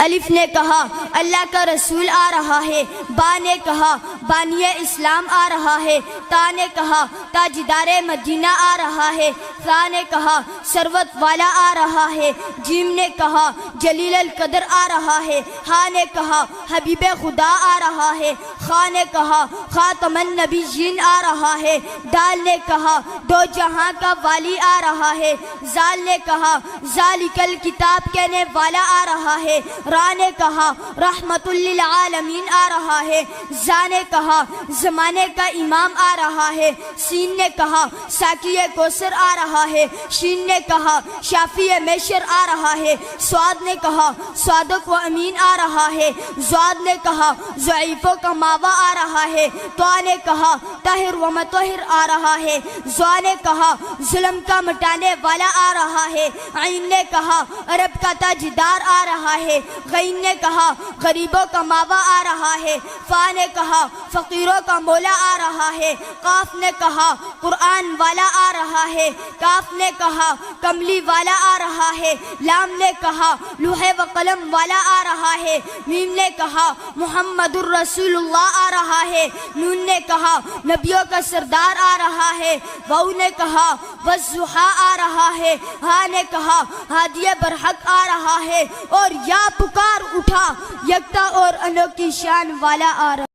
الف نے کہا اللہ کا رسول آ رہا ہے، با نے کہا بانی اسلام آ رہا ہے، تا نے کہا تاجدار مدینہ آ رہا ہے، ثا نے کہا ثروت والا آ رہا ہے، جیم نے کہا جلیل القدر آ رہا ہے، ہا نے کہا حبیب خدا آ رہا ہے، خا نے کہا خاتم النبیین آ رہا ہے، دال نے کہا دو جہاں کا والی آ رہا ہے، زال نے کہا ذالک الکتاب کہنے والا آ رہا ہے، را نے کہا رحمت للعالمین آ رہا ہے، زا نے کہا زمانے کا امام آ رہا ہے، سین نے کہا ساقی کوثر آ رہا ہے، شین نے کہا شافی میشر آ رہا ہے، سواد نے کہا صادق و امین آ رہا ہے، زواد نے کہا ضعیفوں کا ماوا آ رہا ہے، طا نے کہا طاہر و مطہر آ رہا ہے، زوا نے کہا ظلم کا مٹانے والا آ رہا ہے، عین نے کہا عرب کا تاجدار آ رہا ہے، غین نے کہا غریبوں کا ماوا آ رہا ہے، فا نے کہا فقیروں کا مولا آ رہا ہے، قاف نے کہا قرآن والا آ رہا ہے، کاف نے کہا کملی والا آ رہا ہے، لام نے کہا لوح و قلم والا آ رہا ہے، میم نے کہا محمد الرسول اللہ آ رہا ہے، نون نے کہا نبیوں کا سردار آ رہا ہے، واو نے کہا والضحیٰ آ رہا ہے، ہا نے کہا ہادی برحق آ رہا ہے، اور یا پکار اٹھا یکتا اور انوکھی شان والا آ رہا ہے۔